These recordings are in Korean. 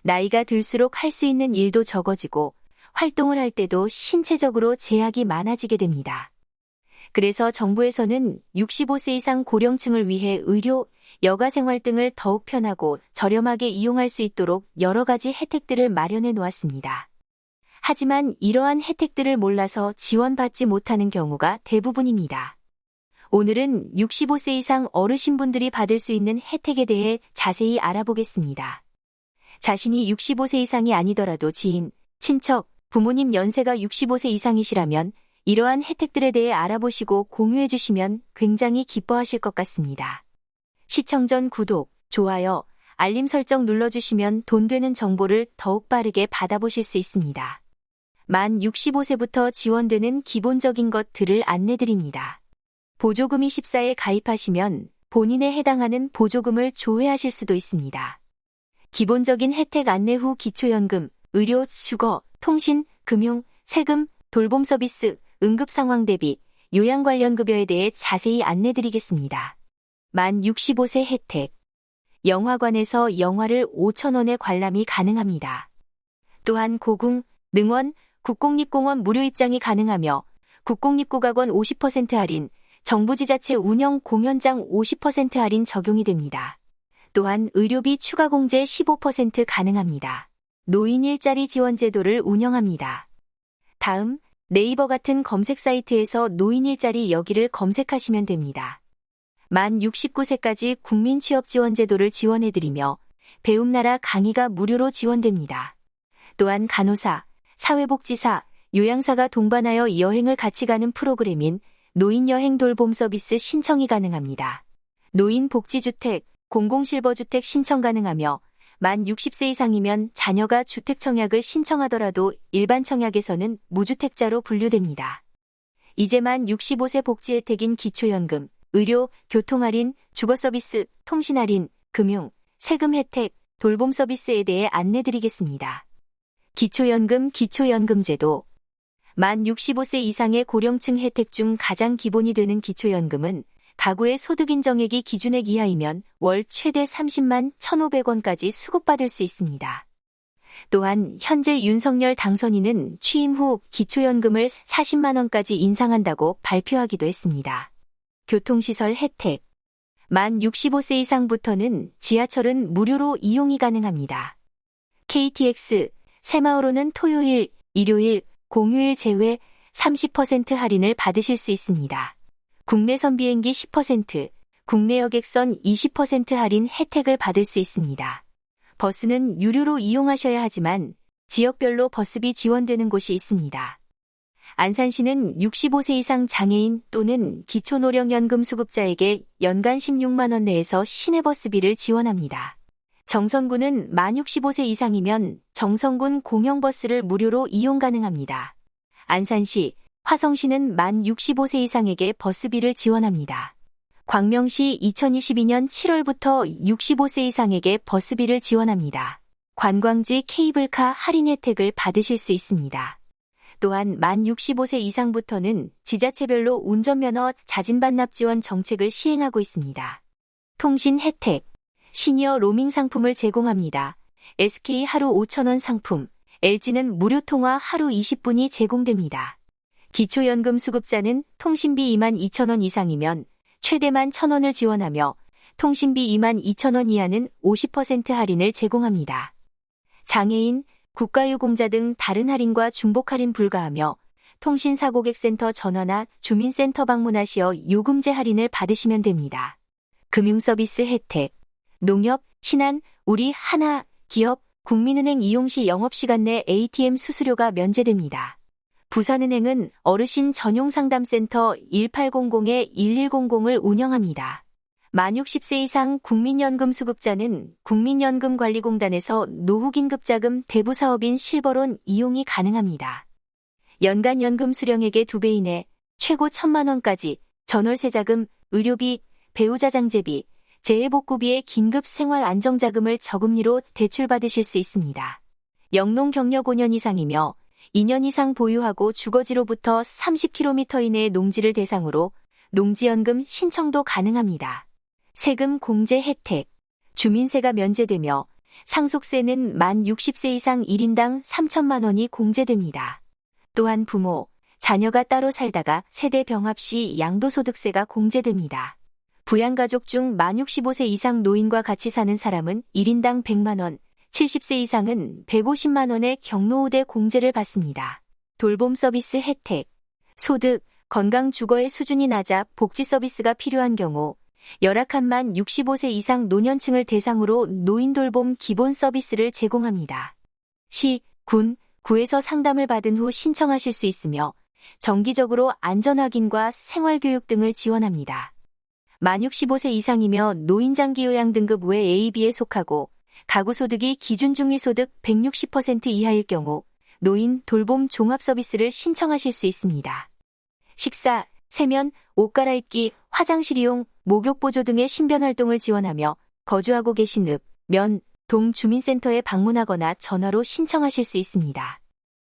나이가 들수록 할 수 있는 일도 적어지고 활동을 할 때도 신체적으로 제약이 많아지게 됩니다. 그래서 정부에서는 65세 이상 고령층을 위해 의료, 여가생활 등을 더욱 편하고 저렴하게 이용할 수 있도록 여러 가지 혜택들을 마련해 놓았습니다. 하지만 이러한 혜택들을 몰라서 지원받지 못하는 경우가 대부분입니다. 오늘은 65세 이상 어르신분들이 받을 수 있는 혜택에 대해 자세히 알아보겠습니다. 자신이 65세 이상이 아니더라도 지인, 친척, 부모님 연세가 65세 이상이시라면 이러한 혜택들에 대해 알아보시고 공유해 주시면 굉장히 기뻐하실 것 같습니다. 시청 전 구독, 좋아요, 알림 설정 눌러주시면 돈 되는 정보를 더욱 빠르게 받아보실 수 있습니다. 만 65세부터 지원되는 기본적인 것들을 안내드립니다. 보조금 24에 가입하시면 본인에 해당하는 보조금을 조회하실 수도 있습니다. 기본적인 혜택 안내 후 기초연금, 의료, 주거, 통신, 금융, 세금, 돌봄 서비스, 응급 상황 대비, 요양 관련 급여에 대해 자세히 안내드리겠습니다. 만 65세 혜택. 영화관에서 영화를 5,000원에 관람이 가능합니다. 또한 고궁, 능원, 국공립공원 무료 입장이 가능하며 국공립국악원 50% 할인, 정부지자체 운영 공연장 50% 할인 적용이 됩니다. 또한 의료비 추가 공제 15% 가능합니다. 노인 일자리 지원 제도를 운영합니다. 다음, 네이버 같은 검색 사이트에서 노인 일자리 여기를 검색하시면 됩니다. 만 69세까지 국민 취업 지원 제도를 지원해드리며 배움나라 강의가 무료로 지원됩니다. 또한 간호사, 사회복지사, 요양사가 동반하여 여행을 같이 가는 프로그램인 노인여행 돌봄 서비스 신청이 가능합니다. 노인복지주택, 공공실버주택 신청 가능하며 만 60세 이상이면 자녀가 주택청약을 신청하더라도 일반 청약에서는 무주택자로 분류됩니다. 이제 만 65세 복지 혜택인 기초연금, 의료, 교통할인, 주거서비스, 통신할인, 금융, 세금 혜택, 돌봄 서비스에 대해 안내드리겠습니다. 기초연금, 기초연금제도. 만 65세 이상의 고령층 혜택 중 가장 기본이 되는 기초연금은 가구의 소득 인정액이 기준액 이하이면 월 최대 30만 1,500원까지 수급받을 수 있습니다. 또한 현재 윤석열 당선인은 취임 후 기초연금을 40만 원까지 인상한다고 발표하기도 했습니다. 교통시설 혜택. 만 65세 이상부터는 지하철은 무료로 이용이 가능합니다. KTX, 새마을호는 토요일, 일요일, 공휴일 제외 30% 할인을 받으실 수 있습니다. 국내선 비행기 10%, 국내 여객선 20% 할인 혜택을 받을 수 있습니다. 버스는 유료로 이용하셔야 하지만 지역별로 버스비 지원되는 곳이 있습니다. 안산시는 65세 이상 장애인 또는 기초노령연금 수급자에게 연간 16만 원 내에서 시내버스비를 지원합니다. 정선군은 만 65세 이상이면 정선군 공영버스를 무료로 이용 가능합니다. 안산시, 화성시는 만 65세 이상에게 버스비를 지원합니다. 광명시 2022년 7월부터 65세 이상에게 버스비를 지원합니다. 관광지 케이블카 할인 혜택을 받으실 수 있습니다. 또한 만 65세 이상부터는 지자체별로 운전면허 자진반납 지원 정책을 시행하고 있습니다. 통신 혜택. 시니어 로밍 상품을 제공합니다. SK 하루 5,000원 상품, LG는 무료 통화 하루 20분이 제공됩니다. 기초연금 수급자는 통신비 22,000원 이상이면 최대만 1,000원을 지원하며 통신비 22,000원 이하는 50% 할인을 제공합니다. 장애인, 국가유공자 등 다른 할인과 중복 할인 불가하며 통신사고객센터 전화나 주민센터 방문하시어 요금제 할인을 받으시면 됩니다. 금융서비스 혜택. 농협, 신한, 우리, 하나, 기업, 국민은행 이용시 영업시간 내 ATM 수수료가 면제됩니다. 부산은행은 어르신 전용상담센터 1800-1100을 운영합니다. 만 60세 이상 국민연금 수급자는 국민연금관리공단에서 노후긴급자금 대부사업인 실버론 이용이 가능합니다. 연간 연금 수령액의 2배 이내 최고 1,000만 원까지 전월세자금, 의료비, 배우자 장제비, 재해복구비의 긴급 생활 안정자금을 저금리로 대출받으실 수 있습니다. 영농 경력 5년 이상이며 2년 이상 보유하고 주거지로부터 30km 이내의 농지를 대상으로 농지연금 신청도 가능합니다. 세금 공제 혜택. 주민세가 면제되며 상속세는 만 60세 이상 1인당 3천만 원이 공제됩니다. 또한 부모, 자녀가 따로 살다가 세대 병합 시 양도소득세가 공제됩니다. 부양가족 중 만 65세 이상 노인과 같이 사는 사람은 1인당 100만 원, 70세 이상은 150만 원의 경로우대 공제를 받습니다. 돌봄 서비스 혜택, 소득, 건강 주거의 수준이 낮아 복지 서비스가 필요한 경우 열악한 만 65세 이상 노년층을 대상으로 노인 돌봄 기본 서비스를 제공합니다. 시, 군, 구에서 상담을 받은 후 신청하실 수 있으며 정기적으로 안전확인과 생활교육 등을 지원합니다. 만 65세 이상이며 노인장기요양 등급 외 A, B에 속하고 가구소득이 기준중위소득 160% 이하일 경우 노인 돌봄 종합 서비스를 신청하실 수 있습니다. 식사, 세면, 옷 갈아입기, 화장실 이용, 목욕 보조 등의 신변 활동을 지원하며 거주하고 계신 읍, 면, 동 주민센터에 방문하거나 전화로 신청하실 수 있습니다.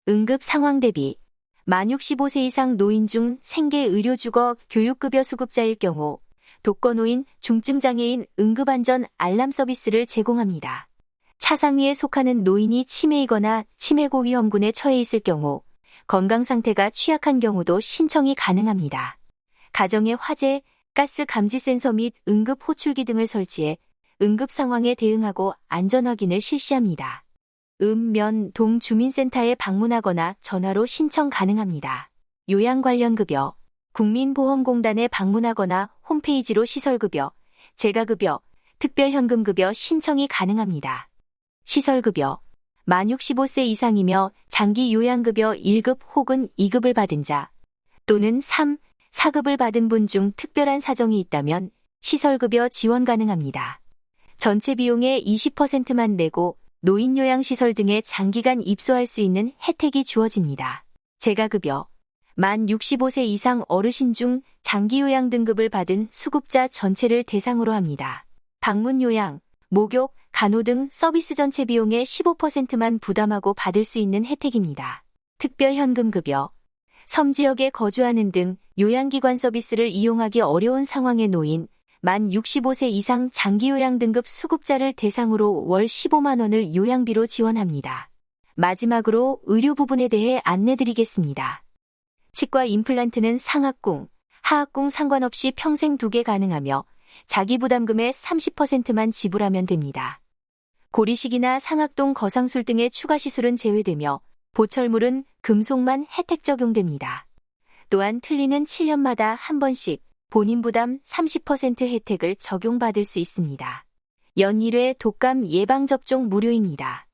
응급 상황 대비, 만 65세 이상 노인 중 생계 의료주거 교육급여 수급자일 경우 독거노인, 중증장애인 응급안전 알람 서비스를 제공합니다. 차상위에 속하는 노인이 치매이거나 치매고 위험군에 처해 있을 경우 건강 상태가 취약한 경우도 신청이 가능합니다. 가정에 화재, 가스 감지 센서 및 응급 호출기 등을 설치해 응급 상황에 대응하고 안전 확인을 실시합니다. 면, 동 주민센터에 방문하거나 전화로 신청 가능합니다. 요양 관련 급여, 국민보험공단에 방문하거나 홈페이지로 시설급여, 재가급여, 특별현금급여 신청이 가능합니다. 시설급여, 만 65세 이상이며 장기요양급여 1급 혹은 2급을 받은 자, 또는 3, 4급을 받은 분 중 특별한 사정이 있다면 시설급여 지원 가능합니다. 전체 비용의 20%만 내고 노인요양시설 등에 장기간 입소할 수 있는 혜택이 주어집니다. 재가급여, 만 65세 이상 어르신 중 장기요양 등급을 받은 수급자 전체를 대상으로 합니다. 방문요양, 목욕, 간호 등 서비스 전체 비용의 15%만 부담하고 받을 수 있는 혜택입니다. 특별현금급여, 섬 지역에 거주하는 등 요양기관 서비스를 이용하기 어려운 상황의 노인, 만 65세 이상 장기요양 등급 수급자를 대상으로 월 15만 원을 요양비로 지원합니다. 마지막으로 의료 부분에 대해 안내드리겠습니다. 치과 임플란트는 상악궁, 하악궁 상관없이 평생 2개 가능하며 자기 부담금의 30%만 지불하면 됩니다. 고리식이나 상악동 거상술 등의 추가 시술은 제외되며 보철물은 금속만 혜택 적용됩니다. 또한 틀니는 7년마다 한 번씩 본인 부담 30% 혜택을 적용받을 수 있습니다. 연 1회 독감 예방접종 무료입니다.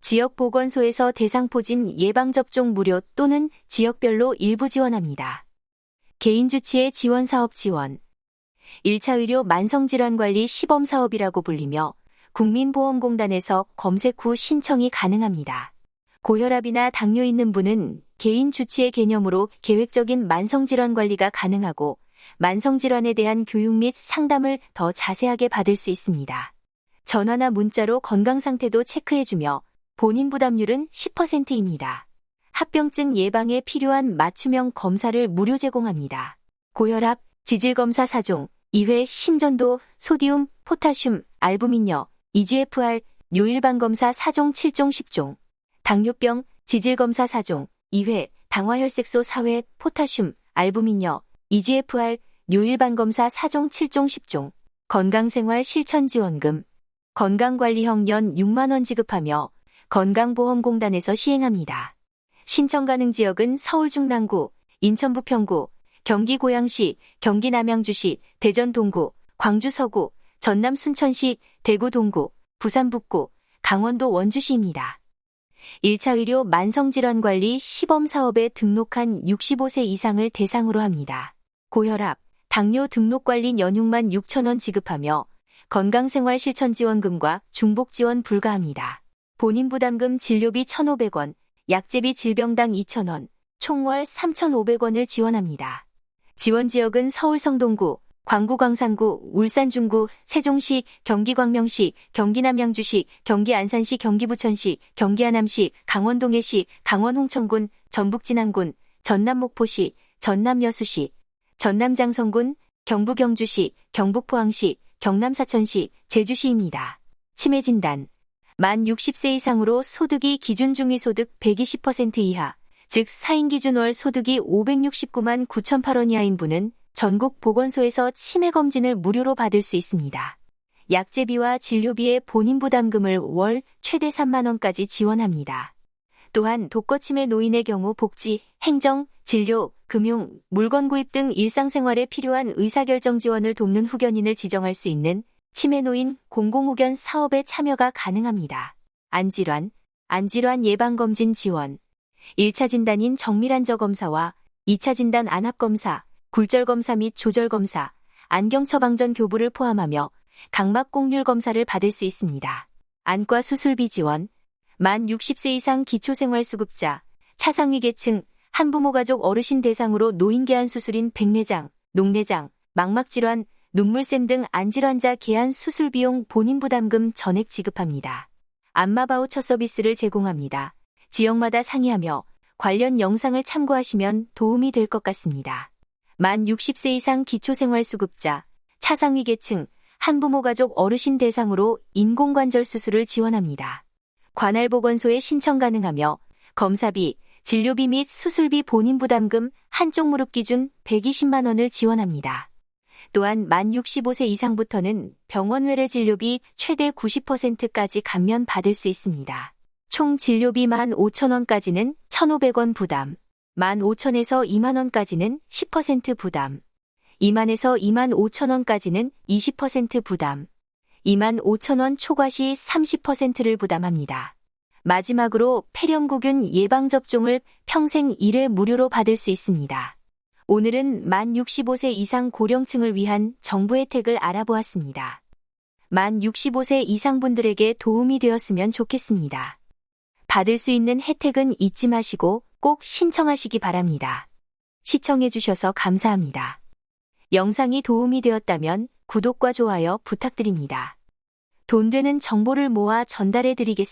지역보건소에서 대상포진 예방접종 무료 또는 지역별로 일부 지원합니다. 개인주치의 지원사업 지원, 1차 의료 만성질환관리 시범사업이라고 불리며 국민보험공단에서 검색 후 신청이 가능합니다. 고혈압이나 당뇨 있는 분은 개인 주치의 개념으로 계획적인 만성질환 관리가 가능하고 만성질환에 대한 교육 및 상담을 더 자세하게 받을 수 있습니다. 전화나 문자로 건강상태도 체크해주며 본인 부담률은 10%입니다. 합병증 예방에 필요한 맞춤형 검사를 무료 제공합니다. 고혈압, 지질검사 4종, 2회 심전도, 소디움, 포타슘, 알부민여, EGFR, 요일반검사 4종 7종 10종, 당뇨병, 지질검사 4종, 2회, 당화혈색소 4회, 포타슘, 알부민여, EGFR, 요일반검사 4종 7종 10종, 건강생활 실천지원금, 건강관리형 연 6만 원 지급하며 건강보험공단에서 시행합니다. 신청 가능 지역은 서울 중랑구, 인천 부평구, 경기 고양시, 경기 남양주시, 대전 동구, 광주 서구, 전남 순천시, 대구 동구, 부산 북구, 강원도 원주시입니다. 1차 의료 만성질환관리 시범사업에 등록한 65세 이상을 대상으로 합니다. 고혈압, 당뇨 등록관리 연육만 6천 원 지급하며 건강생활 실천지원금과 중복지원 불가합니다. 본인 부담금 진료비 1,500원, 약제비 질병당 2,000원, 총월 3,500원을 지원합니다. 지원 지역은 서울 성동구, 광구 광산구, 울산 중구, 세종시, 경기 광명시, 경기 남양주시, 경기 안산시, 경기 부천시, 경기 하남시, 강원 동해시, 강원 홍천군, 전북 진안군, 전남 목포시, 전남 여수시, 전남 장성군, 경북 경주시, 경북 포항시, 경남 사천시, 제주시입니다. 치매 진단, 만 60세 이상으로 소득이 기준 중위소득 120% 이하, 즉 4인 기준 월 소득이 569만 9,008원 이하인 분은 전국 보건소에서 치매 검진을 무료로 받을 수 있습니다. 약제비와 진료비의 본인 부담금을 월 최대 3만 원까지 지원합니다. 또한 독거치매 노인의 경우 복지, 행정, 진료, 금융, 물건 구입 등 일상생활에 필요한 의사결정 지원을 돕는 후견인을 지정할 수 있는 치매노인 공공후견 사업에 참여가 가능합니다. 안질환 예방검진 지원, 1차 진단인 정밀안저검사와 2차 진단 안압검사, 굴절검사 및 조절검사, 안경처방전 교부를 포함하며 각막곡률 검사를 받을 수 있습니다. 안과 수술비 지원, 만 60세 이상 기초생활수급자, 차상위 계층, 한부모 가족 어르신 대상으로 노인개안 수술인 백내장, 녹내장, 망막질환, 눈물샘 등 안질환자 개안 수술비용 본인 부담금 전액 지급합니다. 안마바우처 서비스를 제공합니다. 지역마다 상이하며 관련 영상을 참고하시면 도움이 될 것 같습니다. 만 60세 이상 기초생활수급자, 차상위 계층, 한부모 가족 어르신 대상으로 인공관절 수술을 지원합니다. 관할보건소에 신청 가능하며 검사비, 진료비 및 수술비 본인 부담금 한쪽 무릎 기준 120만 원을 지원합니다. 또한 만 65세 이상부터는 병원 외래 진료비 최대 90%까지 감면 받을 수 있습니다. 총 진료비 15,000원까지는 1,500원 부담, 15,000에서 2만원까지는 10% 부담, 2만에서 25,000원까지는 20% 부담, 25,000원 초과 시 30%를 부담합니다. 마지막으로 폐렴구균 예방접종을 평생 1회 무료로 받을 수 있습니다. 오늘은 만 65세 이상 고령층을 위한 정부 혜택을 알아보았습니다. 만 65세 이상 분들에게 도움이 되었으면 좋겠습니다. 받을 수 있는 혜택은 잊지 마시고 꼭 신청하시기 바랍니다. 시청해주셔서 감사합니다. 영상이 도움이 되었다면 구독과 좋아요 부탁드립니다. 돈 되는 정보를 모아 전달해 드리겠습니다.